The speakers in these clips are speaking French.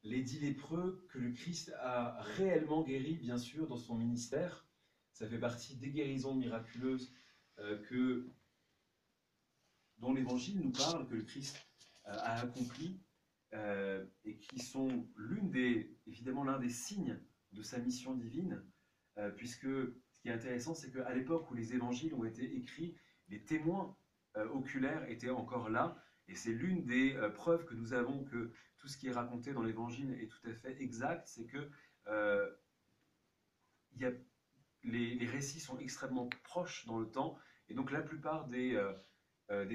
les 10 lépreux que le Christ a réellement guéris, bien sûr, dans son ministère. Ça fait partie des guérisons miraculeuses dont l'Évangile nous parle, que le Christ a accompli, et qui sont évidemment l'un des signes de sa mission divine, puisque ce qui est intéressant, c'est qu'à l'époque où les évangiles ont été écrits, les témoins oculaires étaient encore là, et c'est l'une des preuves que nous avons que tout ce qui est raconté dans l'évangile est tout à fait exact, c'est que euh, y a, les récits sont extrêmement proches dans le temps, et donc la plupart des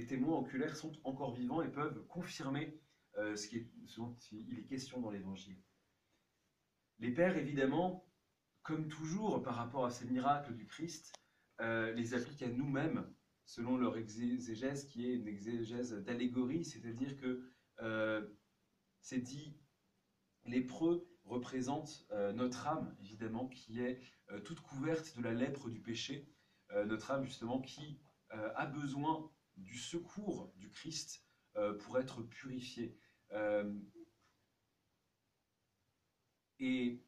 témoins oculaires sont encore vivants et peuvent confirmer ce dont il est question dans l'évangile. Les pères, évidemment, comme toujours par rapport à ces miracles du Christ, les appliquent à nous-mêmes selon leur exégèse qui est une exégèse d'allégorie, c'est-à-dire que c'est dit, lépreux représente notre âme, évidemment, qui est toute couverte de la lèpre du péché, notre âme justement qui a besoin du secours du Christ pour être purifiée. Et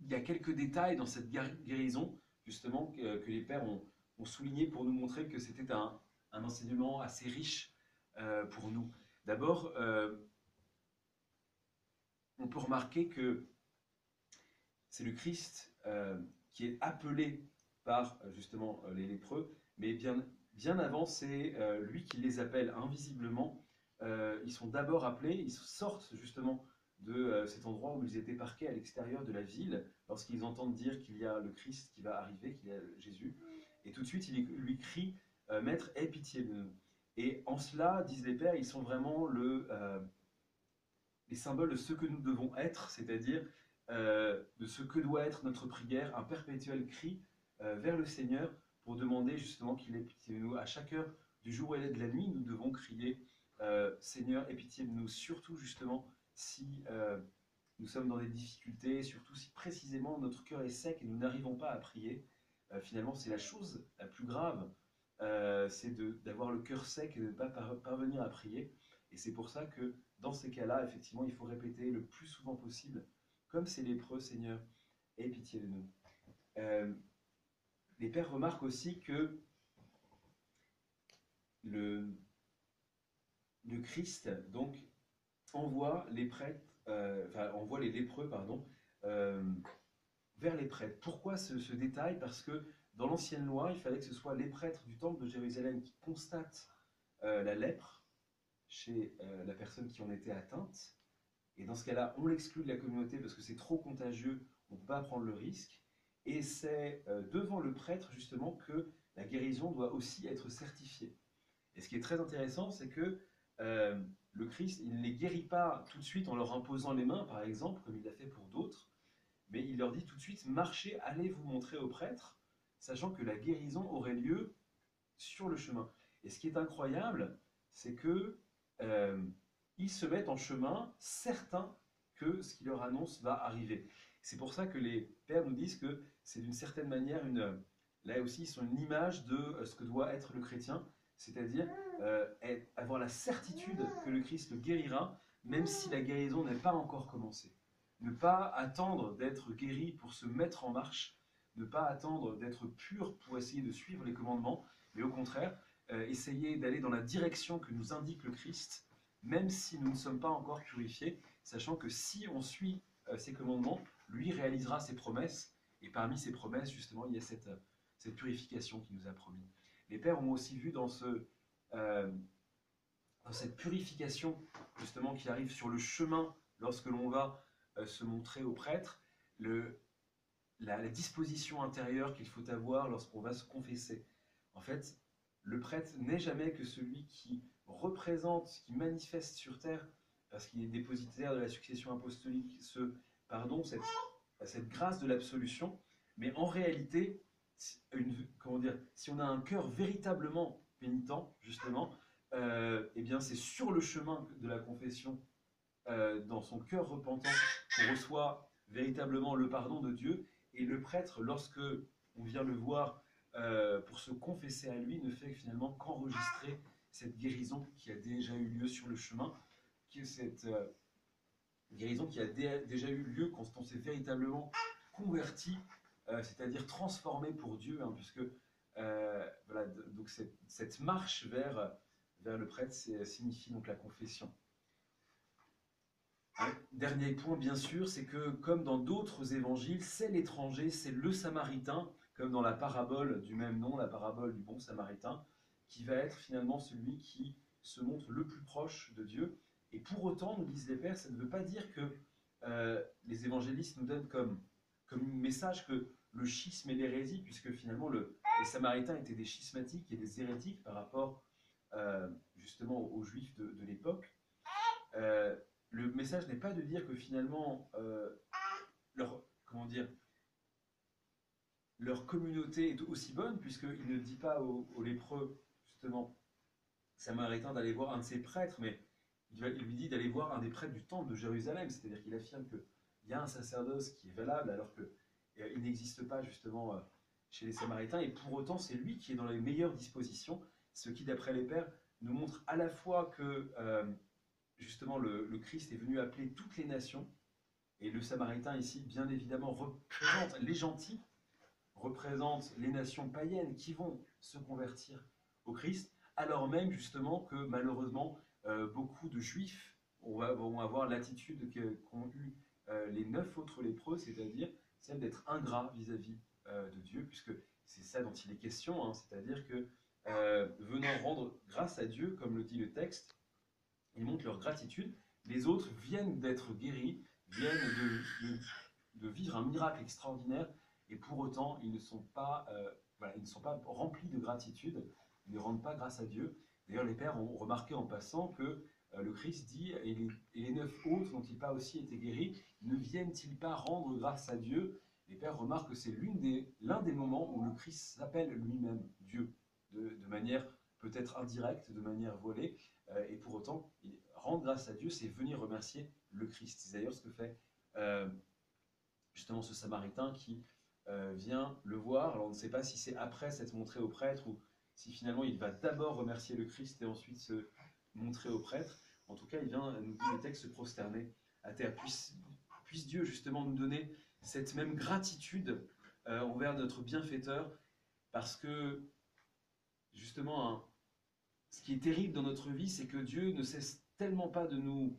il y a quelques détails dans cette guérison, justement, que les pères ont souligné pour nous montrer que c'était un enseignement assez riche pour nous. D'abord, on peut remarquer que c'est le Christ qui est appelé par justement les lépreux, mais bien avant, c'est lui qui les appelle invisiblement. Ils sont d'abord appelés, ils sortent justement de cet endroit où ils étaient parqués à l'extérieur de la ville, lorsqu'ils entendent dire qu'il y a le Christ qui va arriver, qu'il y a Jésus. Et tout de suite, il lui crie Maître, aie pitié de nous. Et en cela, disent les pères, ils sont vraiment les symboles de ce que nous devons être, c'est-à-dire de ce que doit être notre prière, un perpétuel cri vers le Seigneur pour demander justement qu'il ait pitié de nous. À chaque heure du jour et de la nuit, nous devons crier Seigneur, aie pitié de nous, surtout justement si nous sommes dans des difficultés, surtout si précisément notre cœur est sec et nous n'arrivons pas à prier. Finalement, c'est la chose la plus grave, c'est d'avoir le cœur sec et de ne pas parvenir à prier. Et c'est pour ça que dans ces cas-là, effectivement, il faut répéter le plus souvent possible, comme ces lépreux, Seigneur, aie pitié de nous. Euh, les pères remarquent aussi que le, le Christ donc envoie les prêtres, envoie les lépreux, pardon, euh, vers les prêtres. Pourquoi ce détail? Parce que dans l'ancienne loi, il fallait que ce soit les prêtres du temple de Jérusalem qui constatent la lèpre chez la personne qui en était atteinte. Et dans ce cas-là, on l'exclut de la communauté parce que c'est trop contagieux, on ne peut pas prendre le risque. Et c'est devant le prêtre, justement, que la guérison doit aussi être certifiée. Et ce qui est très intéressant, c'est que le Christ, il ne les guérit pas tout de suite en leur imposant les mains, par exemple, comme il l'a fait pour d'autres, mais il leur dit tout de suite, marchez, allez vous montrer au prêtre, sachant que la guérison aurait lieu sur le chemin. Et ce qui est incroyable, c'est que ils se mettent en chemin, certains que ce qui leur annonce va arriver. C'est pour ça que les pères nous disent que c'est d'une certaine manière là aussi, ils sont une image de ce que doit être le chrétien, c'est-à-dire avoir la certitude que le Christ le guérira, même si la guérison n'est pas encore commencée. Ne pas attendre d'être guéri pour se mettre en marche, ne pas attendre d'être pur pour essayer de suivre les commandements, mais au contraire, essayer d'aller dans la direction que nous indique le Christ, même si nous ne sommes pas encore purifiés, sachant que si on suit ses commandements, lui réalisera ses promesses, et parmi ces promesses, justement, il y a cette purification qu'il nous a promis. Les pères ont aussi vu dans cette purification, justement, qui arrive sur le chemin lorsque l'on va se montrer au prêtre, la disposition intérieure qu'il faut avoir lorsqu'on va se confesser. En fait, le prêtre n'est jamais que celui qui représente, qui manifeste sur terre, parce qu'il est dépositaire de la succession apostolique, cette grâce de l'absolution, mais en réalité, si on a un cœur véritablement pénitent, justement, eh bien c'est sur le chemin de la confession, dans son cœur repentant, qu'on reçoit véritablement le pardon de Dieu. Et le prêtre, lorsque on vient le voir pour se confesser à lui, ne fait finalement qu'enregistrer cette guérison qui a déjà eu lieu sur le chemin, que cette guérison qui a déjà eu lieu quand on s'est véritablement converti, c'est-à-dire transformé pour Dieu, hein, puisque voilà, donc cette marche vers le prêtre signifie donc la confession. Un dernier point, bien sûr, c'est que comme dans d'autres évangiles, c'est l'étranger, c'est le Samaritain, comme dans la parabole du même nom, la parabole du bon Samaritain, qui va être finalement celui qui se montre le plus proche de Dieu. Et pour autant, nous disent les pères, ça ne veut pas dire que les évangélistes nous donnent comme message que le schisme et l'hérésie, puisque finalement les Samaritains étaient des schismatiques et des hérétiques par rapport justement aux Juifs de l'époque. Le message n'est pas de dire que finalement leur communauté est aussi bonne, puisqu'il ne dit pas aux lépreux, justement, Samaritains, d'aller voir un de ses prêtres, mais il lui dit d'aller voir un des prêtres du temple de Jérusalem, c'est-à-dire qu'il affirme qu'il y a un sacerdoce qui est valable, alors qu'il n'existe pas justement chez les Samaritains, et pour autant c'est lui qui est dans les meilleures dispositions, ce qui, d'après les pères, nous montre à la fois que justement le Christ est venu appeler toutes les nations, et le Samaritain ici, bien évidemment, représente les gentils, représente les nations païennes qui vont se convertir au Christ, alors même justement que malheureusement beaucoup de Juifs vont avoir l'attitude qu'ont eu les 9 autres lépreux, c'est-à-dire celle d'être ingrats vis-à-vis de Dieu, puisque c'est ça dont il est question, hein, c'est-à-dire que venant rendre grâce à Dieu, comme le dit le texte, ils montrent leur gratitude. Les autres viennent d'être guéris, viennent de vivre un miracle extraordinaire, et pour autant, ils ne sont pas remplis de gratitude, ils ne rendent pas grâce à Dieu. D'ailleurs, les pères ont remarqué en passant que le Christ dit, et les 9 autres dont il pas aussi été guéris, ne viennent-ils pas rendre grâce à Dieu? Les pères remarquent que c'est l'un des moments où le Christ s'appelle lui-même Dieu, de manière peut-être indirecte, de manière voilée, et pour autant, rendre grâce à Dieu, c'est venir remercier le Christ. C'est d'ailleurs ce que fait justement ce Samaritain qui vient le voir. Alors on ne sait pas si c'est après s'être montré au prêtre ou si finalement il va d'abord remercier le Christ et ensuite se montrer au prêtre. En tout cas, il vient, nous dit le texte, se prosterner à terre. Puisse Dieu justement nous donner cette même gratitude envers notre bienfaiteur, parce que justement, ce qui est terrible dans notre vie, c'est que Dieu ne cesse tellement pas de nous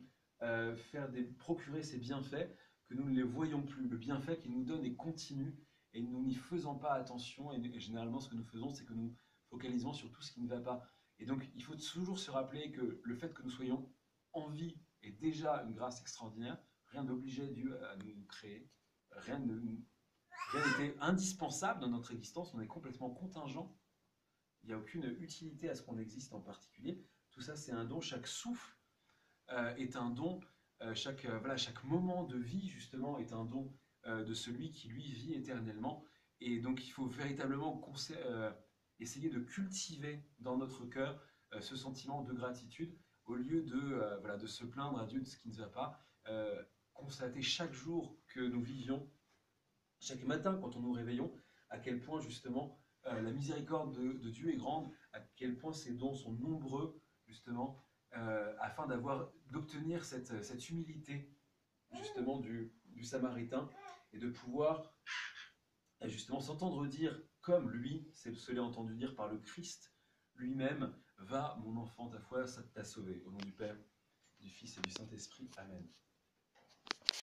procurer ses bienfaits que nous ne les voyons plus. Le bienfait qu'il nous donne est continu, et nous n'y faisons pas attention, et généralement ce que nous faisons, c'est que nous focalisons sur tout ce qui ne va pas. Et donc il faut toujours se rappeler que le fait que nous soyons en vie est déjà une grâce extraordinaire. Rien n'obligeait Dieu à nous créer, rien n'était indispensable dans notre existence, on est complètement contingent. Il n'y a aucune utilité à ce qu'on existe en particulier. Tout ça, c'est un don. Chaque souffle est un don. Chaque moment de vie, justement, est un don de celui qui, lui, vit éternellement. Et donc, il faut véritablement essayer de cultiver dans notre cœur ce sentiment de gratitude, au lieu de se plaindre à Dieu de ce qui ne va pas. Constater chaque jour que nous vivions, chaque matin quand on nous réveillons, à quel point, justement, la miséricorde de Dieu est grande, à quel point ses dons sont nombreux, justement, afin d'obtenir cette humilité, justement, du Samaritain, et de pouvoir, justement, s'entendre dire, comme lui, se l'est entendu dire par le Christ lui-même, « Va, mon enfant, ta foi t'a sauvé. » Au nom du Père, du Fils et du Saint-Esprit. Amen.